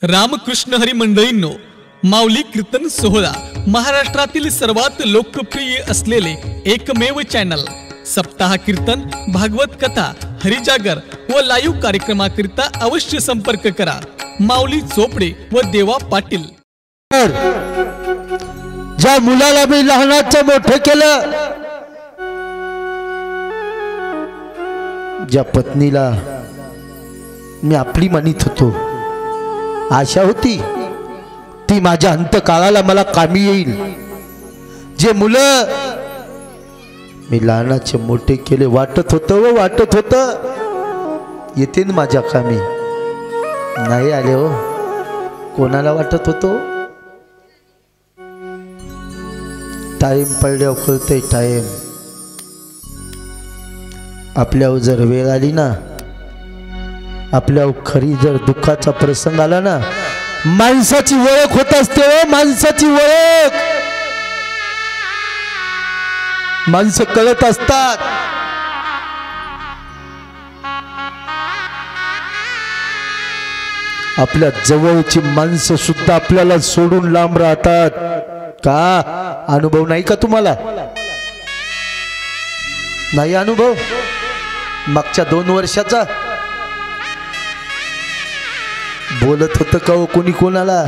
रामकृष्ण हरी मंडळींनो, माऊली कीर्तन सोहळा महाराष्ट्रातील सर्वात लोकप्रिय असलेले एकमेव चॅनल सप्ताह कीर्तन, भागवत कथा, हरिजागर व लाईव्ह कार्यक्रमाकरिता अवश्य संपर्क करा। माऊली चोपडे व देवा पाटील। ज्या मुलाला मी लहानाचं मोठं केलं, ज्या पत्नीला मी आपली मानित होतो, आशा होती ती माझ्या अंतकाळाला मला कामी येईल। जे मुलं मी लहानाचे मोठे केले, वाटत होतं येते ना माझ्या कामी, नाही आले हो। कोणाला वाटत होतो? टाइम पडल्यावर कळतंय टाइम। आपल्यावर जर वेळ आली ना, आपल्यावर खरी जर दुःखाचा प्रसंग आला ना, माणसाची ओळख होत असते हो, माणसाची ओळख। माणसं कळत असतात। आपल्या जवळची माणसं सुद्धा आपल्याला सोडून लांब राहतात। का अनुभव नाही का तुम्हाला? नाही अनुभव? मागच्या 2 वर्षाचा बोलत होतं का हो कोणी कोणाला?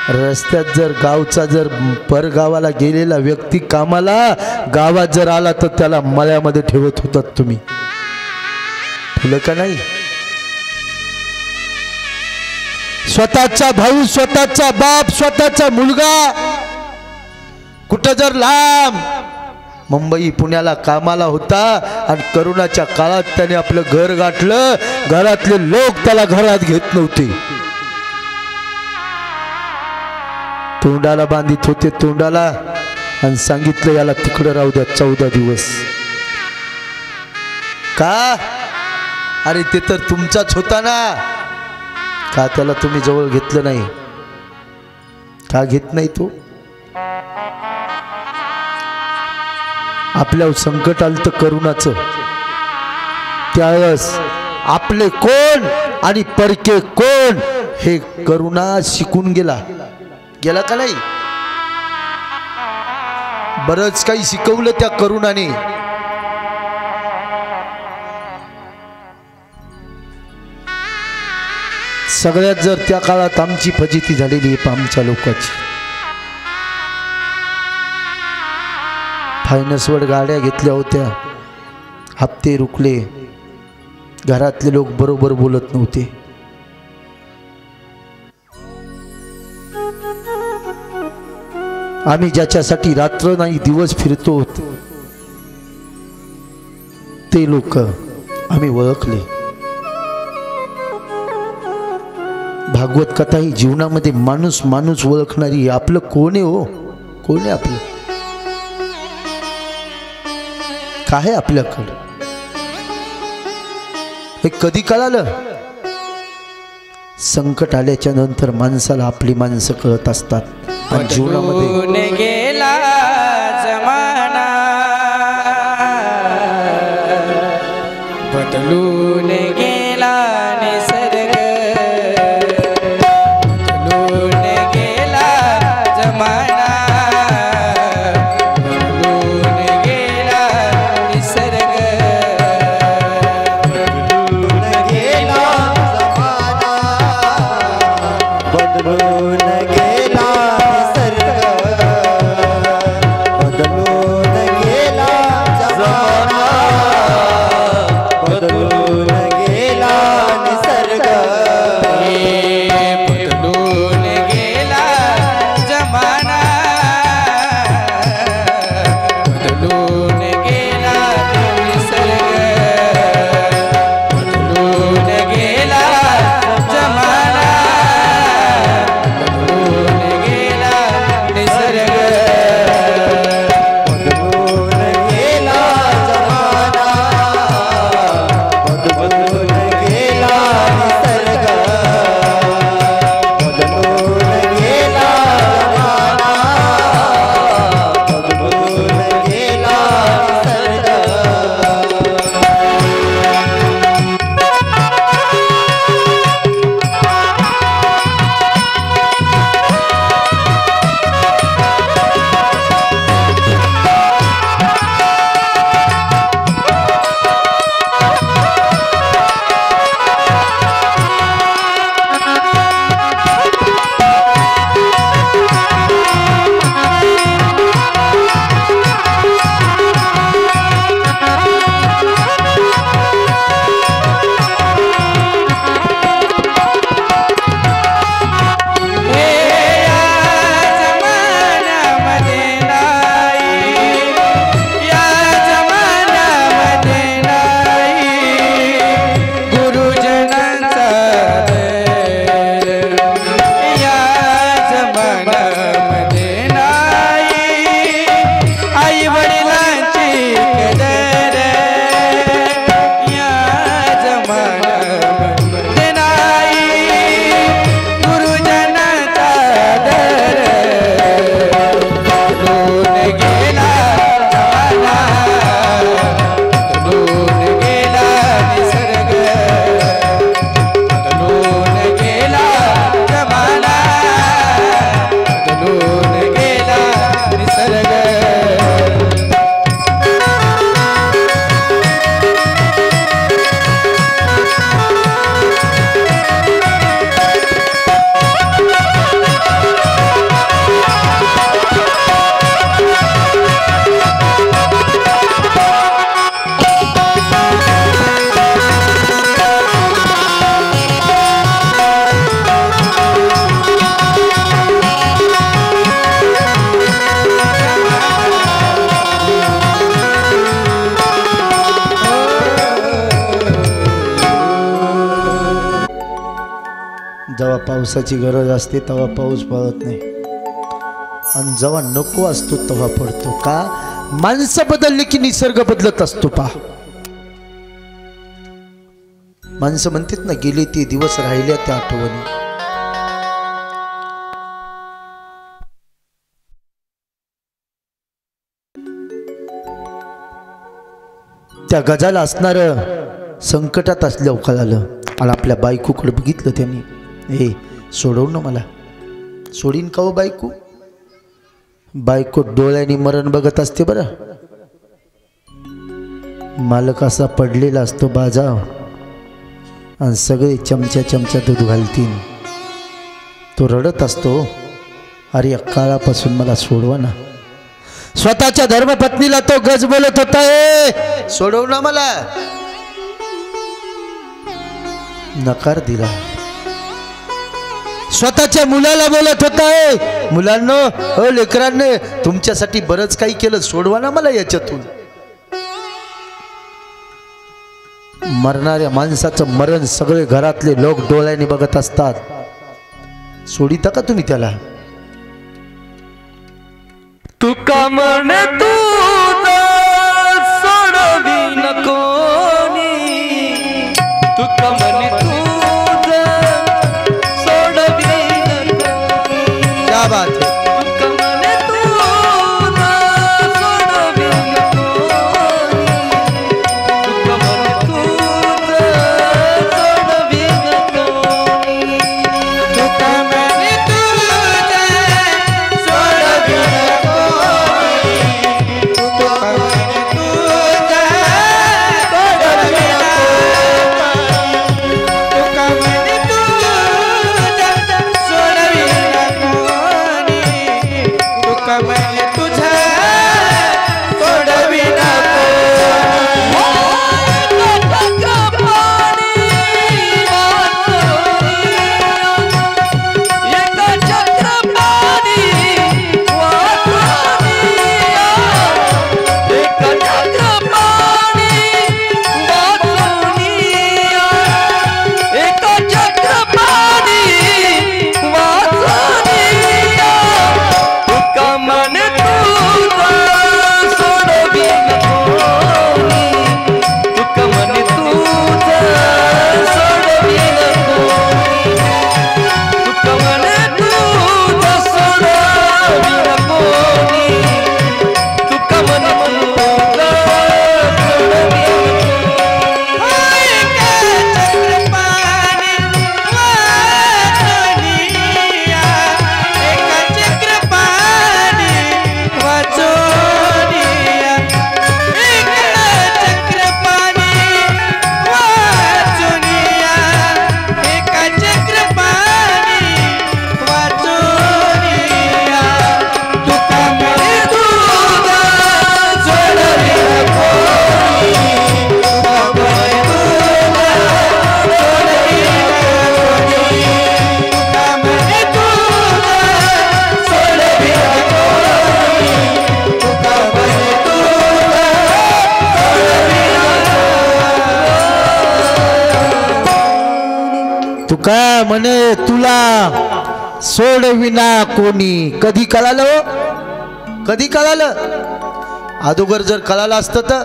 रस्त्यात जर गावचा जर परगावाला गेलेला व्यक्ती कामाला गावात जर आला तर त्याला मळ्यामध्ये ठेवत होतात तुम्ही, ठेवलं का नाही? स्वतःचा भाऊ, स्वतःचा बाप, स्वतःचा मुलगा कुठं जर लांब मुंबई पुण्याला कामाला होता आणि करोनाच्या काळात त्याने आपलं घर गाठलं, घरातले लोक त्याला घरात घेत नव्हते, तोंडाला बांधित होते तोंडाला, आणि सांगितलं याला तिकडं राहू द्या 14 दिवस। का? अरे ते तर तुमचाच होता ना, का त्याला तुम्ही जवळ घेतलं नाही? का घेत नाही तो? आपल्या संकट आलं तर करुणाचं, त्यावेळेस आपले कोण आणि परके कोण हे करुणा शिकून गेला का नाही? बरंच काही शिकवलं त्या करुणाने। सगळ्यात जर त्या काळात आमची फजिती झालेली आहे आमच्या लोकांची। फायनान्सवर गाड्या घेतल्या होत्या, हप्ते रुकले, घरातले लोक बरोबर बोलत नव्हते। आम्ही ज्याच्यासाठी रात्र नाही दिवस फिरतो ते लोक आम्ही ओळखले। भागवत कथा ही जीवनामध्ये माणूस माणूस ओळखणारी। आपलं कोण आहे हो? कोण आहे आपलं? काय आहे आपल्याकडं? हे कधी कळालं? संकट आल्याच्या नंतर माणसाला आपली माणसं कळत असतात। आणि जीवनामध्ये गेला जमाना, बदलून गेला निसर्ग, बदलून गेला जमाना, बदलून गेला निसर्ग, बदलून गेला जमाना, बदलून गेला निसर्ग, पावसाची गरज असते तेव्हा पाऊस पडत नाही, आणि जेव्हा नको असतो तेव्हा पडतो. का? माणसं बदलली की निसर्ग बदलत असतो. पहा, माणसं म्हणतात ना, गेले ते दिवस राहिल्या त्या आठवणी. त्या गजाला असणार संकटात असल्यावर कळालं, आणि आपल्या बायकोकडे बघितलं त्यांनी. हे सोडव ना मला. सोडीन का हो बायको? बायको डोळ्याने मरण बघत असते बरं. मालक असा पडलेला असतो बाजाव, आणि सगळे चमच्या चमच्या दूध घालतील. तो रडत असतो, अरे या काळापासून मला सोडवा ना. स्वतःच्या धर्मपत्नीला तो गज बोलत होता, ए सोडव ना मला. नकार दिला. स्वतःच्या मुलाला बोलत होता, ए मुलांनो, हो लेकरांनी, तुमच्यासाठी बरंच काही केलं, सोडवा ना मला याच्यातून. मरणाऱ्या माणसाचं मरण सगळे घरातले लोक डोळ्याने बघत असतात. सोडिता का तुम्ही त्याला? तुका मन तू सोडवी नकोनी, तुका मन तू सोडवी नकोनी. क्या बात है. तुका मन तू सोडवी नकोनी, तुका मन तू सोडवी नकोनी, तुका मन तू सोडवी तुका म्हणे तुला सोडविना कोणी. कधी कळालं? कधी कळालं? अगोदर जर कळालं असतं तर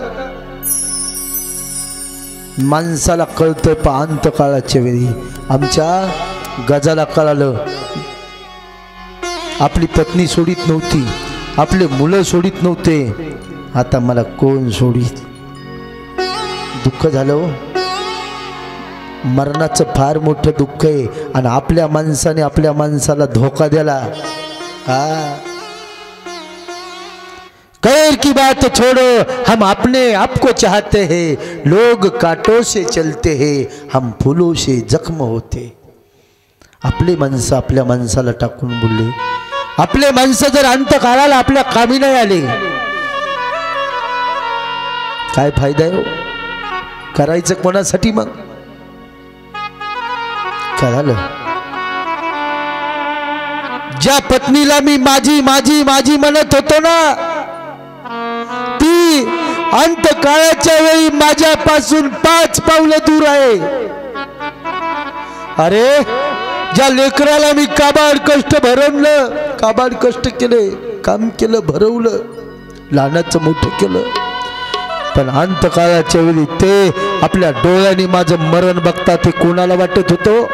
माणसाला कळतं. पण अंत काळाच्या वेळी आमच्या गजाला कळालं, आपली पत्नी सोडित नव्हती, आपले मुलं सोडित नव्हते, आता मला कोण सोडित. दुःख झालं हो. मरणाचं फार मोठं दुःख आहे, आणि आपल्या माणसाने आपल्या माणसाला धोका दिला. कैर की बात छोड़ो, हम अपने आप को चाहते हैं, लोग कांटों से चलते हैं, हम फूलों से जख्म होते. आपले माणसं आपल्या माणसाला टाकून बोलले. आपले माणसं जर अंत काळाला आपल्या कामी नाही आले, काय फायदा आहे? करायचं कोणासाठी? मग कळालं, ज्या पत्नीला मी माझी माझी माझी म्हणत होतो ना, ती अंत काळाच्या वेळी माझ्यापासून 5 पावलं दूर आहे. अरे ज्या लेकराला मी काबाड कष्ट भरवलं, काबाड कष्ट केले, काम केलं, भरवलं, लहानाचं मोठं केलं, पण अंतकाळाच्या वेळी ते आपल्या डोळ्यांनी माझं मरण बघता ते कोणाला वाटत होतं?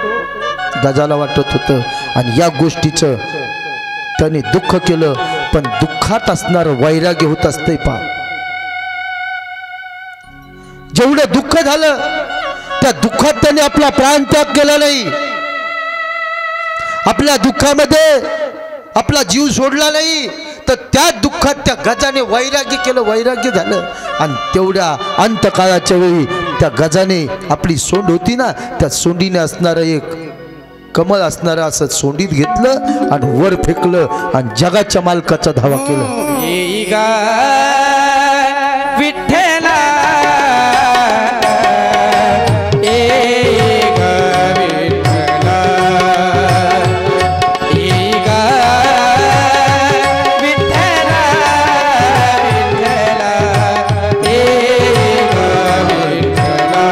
गजाला वाटत होतं. आणि या गोष्टीचं त्याने दुःख केलं, पण दुःखात असणारं वैराग्य होत असतंय पा. जेवढं दुःख झालं त्या दुःखात त्याने आपला प्राण त्याग केला नाही, आपल्या दुःखामध्ये आपला जीव सोडला नाही, तर त्या दुःखात त्या गजाने वैराग्य केलं, वैराग्य झालं. आणि तेवढ्या अंतकाळाच्या वेळी त्या गजाने आपली सोंड होती ना, त्या सोंडीने असणारं एक कमळ असणारं असं सोंडीत घेतलं आणि वर फेकलं आणि जगाच्या मालकाचा धावा केला. येई गा विठ्ठला, येई गा विठ्ठला, येई गा विठ्ठला, विठ्ठला, येई गा विठ्ठला.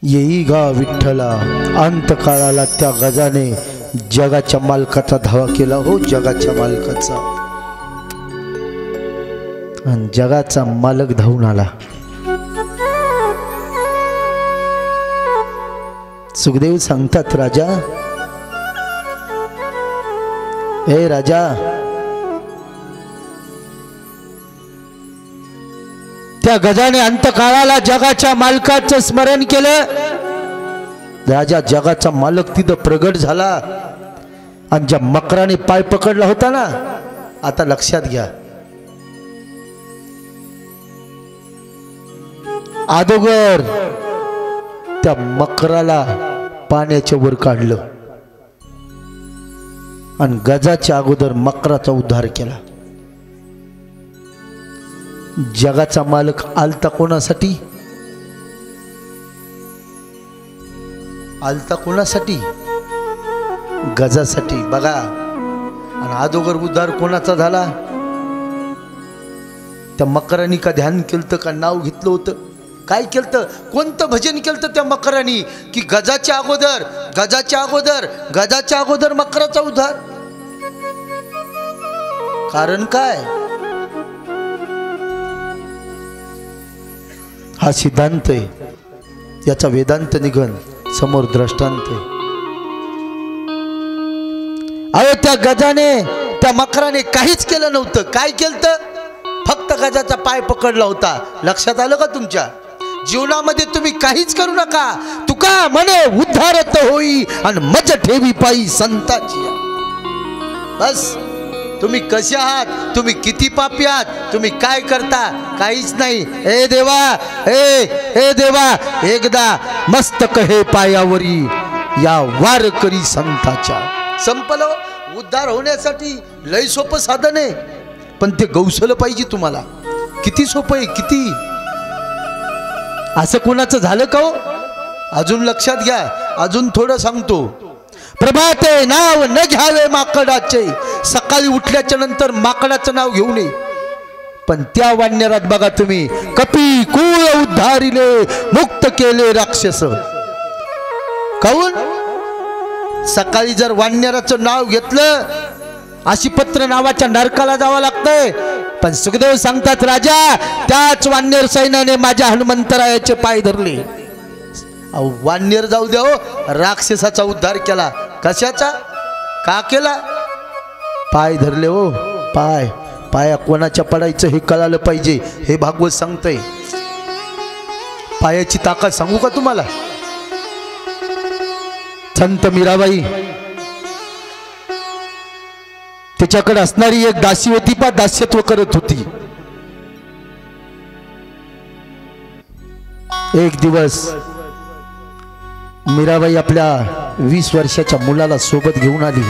येई गा विठ्ठला. अंतकाळाला त्या गजाने जगाच्या मालकाचा धावा केला, हो जगाच्या मालकाचा. आणि जगाचा मालक धावून आला. सुखदेव सांगतात, राजा, ए राजा, त्या गजाने अंतकाळाला जगाच्या मालकाचं स्मरण केलं. राजा जगाचा मालक तिथं प्रगट झाला. आणि ज्या मकराने पाय पकडला होता ना, आता लक्षात घ्या, अगोदर त्या मकराला पाण्याच्या वर काढलं आणि गजाच्या अगोदर मकराचा उद्धार केला. जगाचा मालक आलता कोणासाठी? आलता कोणासाठी? गजासाठी. बघा, आणि अगोदर उद्धार कोणाचा झाला? त्या मकरांनी का ध्यान केलं, का नाव घेतलं होतं? काय केलं? कोणतं भजन केलं त्या मकरांनी की गजाच्या अगोदर, गजाच्या अगोदर, गजाच्या अगोदर मकराचा उद्धार? कारण काय? हा सिद्धांत आहे, याचा वेदांत निघन समोर दृष्टांत आहे. अरे त्या गजाने, त्या मकराने काहीच केलं नव्हतं. काय केलं? फक्त गजाचा पाय पकडला होता. लक्षात आलं का तुमच्या? जीवनामध्ये तुम्ही काहीच करू नका. तुका म्हणे उद्धारत होई आणि मज ठेवी पायी संताची. बस तुम्ही कसे आहात, तुम्ही किती पापी आहात, तुम्ही काय करता, काहीच नाही. ए देवा, ए देवा, एकदा मस्तक हे पायावरी या वारकरी संताच्या. संपलं. उद्धार होण्यासाठी लय सोपं साधन आहे, पण ते गौसलं पाहिजे तुम्हाला. किती सोपं आहे, किती. असं कोणाचं झालं का हो? अजून लक्षात घ्या, अजून थोडं सांगतो. प्रभाते नाव न घ्यावे माकडाचे, सकाळी उठल्याच्या नंतर माकडाचं नाव घेऊ नये. पण त्या वाण्यारात बघा तुम्ही, कपी कुळ उद्धारिले मुक्त केले राक्षस. काऊन? सकाळी जर वाण्याराचं नाव घेतलं, अशीपत्र नावाच्या नरकाला जावं लागतंय. पण सुखदेव सांगतात, राजा त्याच वानर सैन्याने माझ्या हनुमंतरायाचे पाय धरले. वानर जाऊ द्या हो, राक्षसाचा उद्धार केला. कशाचा? का केला? पाय धरले हो. पाया कोणाच्या पडायचं हे कळालं पाहिजे. हे भागवत सांगतंय. पायाची ताकद सांगू का तुम्हाला? संत मीराबाई, त्याच्याकडे असणारी एक दासी होती, पा दास्यत्व करत होती. एक दिवस मीराबाई आपल्या 20 वर्षाच्या मुलाला सोबत घेऊन आली.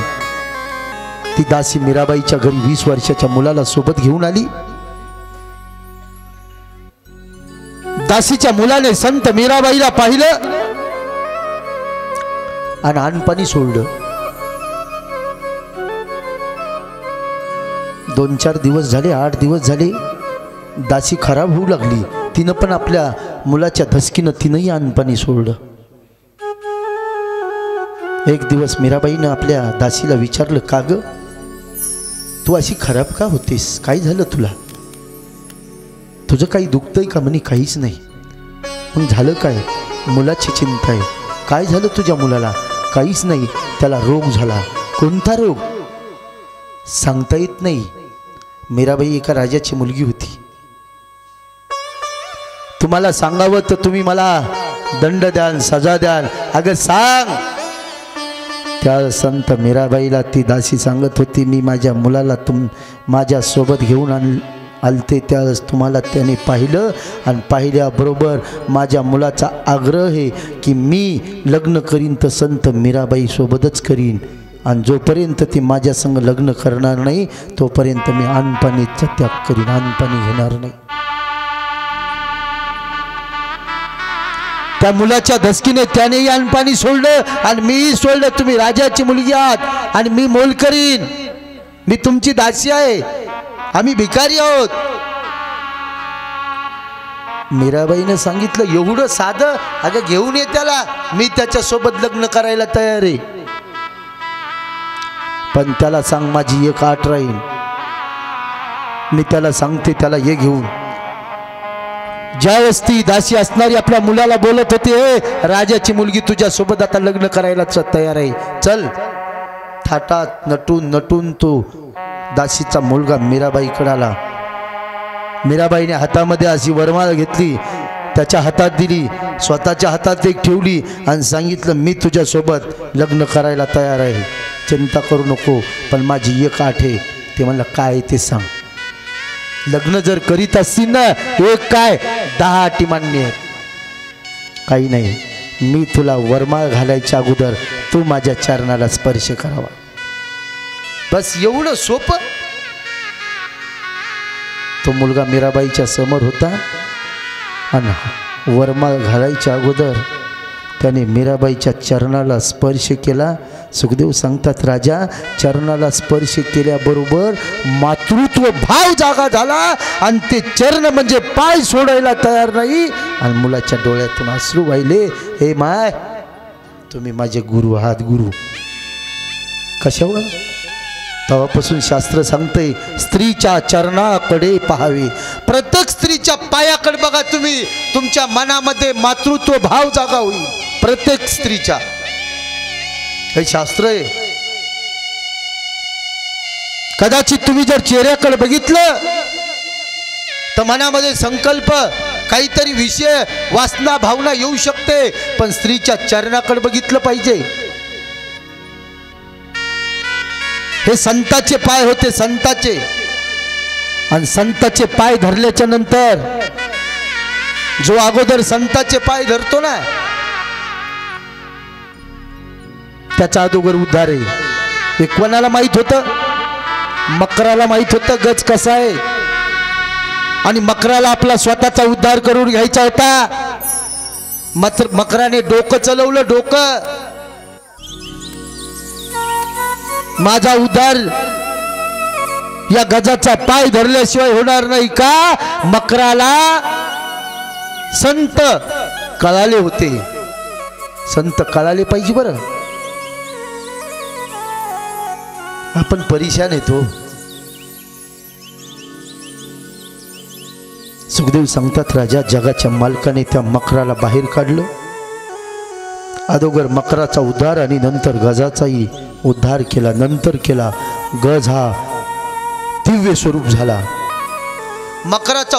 ती दासी मीराबाईच्या घरी 20 वर्षाच्या मुलाला सोबत घेऊन आली. दासीच्या मुलाने संत मीराबाईला पाहिलं आणि अनपाणी सोडलं. 2-4 दिवस झाले, 8 दिवस झाले, दासी खराब होऊ लागली. तिनं पण आपल्या मुलाच्या धसकीनं तिनंही अनपाणी सोडलं. एक दिवस मीराबाईनं आपल्या दासीला विचारलं, का ग तू अशी खराब का होतीस, काय झालं तुला, तुझं काही दुखतंय का? म्हणे काहीच नाही. मग झालं काय? मुलाची चिंता आहे. काय झालं तुझ्या मुलाला? काहीच नाही, त्याला रोग झाला. कोणता रोग? सांगता येत नाही. मीराबाई एका राजाची मुलगी होती. तुम्हाला सांगावं तर तुम्ही मला दंड द्याल, सजा द्याल. अगं सांग. त्या संत मीराबाईला ती दासी सांगत होती, मी माझ्या मुलाला माझ्या सोबत घेऊन आलते, त्यावेळेस तुम्हाला त्याने पाहिलं आणि पाहिल्याबरोबर माझ्या मुलाचा आग्रह आहे की मी लग्न करीन तर संत मीराबाई सोबतच करीन, आणि जोपर्यंत ती माझ्या संग लग्न करणार नाही तोपर्यंत मी अनपाणीचा त्याग करीन, अनपाणी घेणार नाही. त्या मुलाच्या धसकीने त्यानेही अनपाणी सोडलं आणि मीही सोडलं. तुम्ही राजाची मुलगी आहात आणि मी मोल करीन, मी तुमची दासी आहे, आम्ही भिकारी आहोत. मीराबाईने सांगितलं, एवढं साधं? अगं घेऊन ये त्याला, मी त्याच्या सोबत लग्न करायला तयार आहे, पण त्याला सांग माझी एक आट राहील. मी त्याला सांगते, त्याला ये घेऊन. ज्यावेळेस ती दासी असणारी आपल्या मुलाला बोलत होती, राजाची मुलगी तुझ्या सोबत आता लग्न करायला तयार आहे, चल. थाटात नटून तो दासीचा मुलगा मीराबाईकडे आला. मीराबाईने हातामध्ये अशी वरमाळ घेतली, त्याच्या हातात दिली, स्वतःच्या हातात एक ठेवली आणि सांगितलं, मी तुझ्या सोबत लग्न करायला तयार आहे, चिंता करू नको, पण माझी एक आठ आहे. ते म्हणलं, काय ते सांग. लग्न जर करीत असतील ना, एक काय 10 अटी मान्य आहेत. काही नाही, मी तुला वरमाळ घालायच्या अगोदर तू माझ्या चरणाला स्पर्श करावा, बस एवढं सोपं. तो मुलगा मीराबाईच्या समोर होता आणि वरमाळ घालायच्या अगोदर त्याने मीराबाईच्या चरणाला स्पर्श केला. सुखदेव सांगतात, राजा चरणाला स्पर्श केल्याबरोबर मातृत्व भाव जागा झाला आणि ते चरण म्हणजे पाय सोडायला तयार नाही आणि मुलाच्या डोळ्यातून अश्रू वाहिले. हे माय, तुम्ही माझे गुरु आहात. गुरु कशावर? तेव्हापासून शास्त्र सांगते, स्त्रीच्या चरणाकडे पाहावे. प्रत्येक स्त्रीच्या पायाकडे बघा तुम्ही, तुमच्या मनामध्ये मातृत्व भाव जागा होईल. प्रत्येक स्त्रीच्या, हे शास्त्र आहे. कदाचित तुम्ही जर चेहऱ्याकडे बघितलं तर मनामध्ये संकल्प, काहीतरी विषय, वासना, भावना येऊ शकते, पण स्त्रीच्या चरणाकडे बघितलं पाहिजे. हे संताचे पाय होते, संताचे. आणि संताचे पाय धरल्याच्या नंतर जो अगोदर संताचे पाय धरतो ना त्याचा अगोदर उद्धार आहे. हे कोणाला माहित होतं? मकराला माहित होतं गज कसा आहे. आणि मकराला आपला स्वतःचा उद्धार करून घ्यायचा होता. मकराने डोकं चलवलं, डोकं. माझा उद्धार या गजाचा पाय धरल्याशिवाय होणार नाही का? मकराला संत कळाले होते. संत कळाले पाहिजे बरं. आपण परेशान येतो. सुखदेव सांगतात, राजा जगाच्या मालकाने त्या मकराला बाहेर काढलं. अगोदर मकराचा उद्धार आणि नंतर गजाचाही उद्धार केला. नंतर केला गज हा दिव्य स्वरूप झाला. मकराचा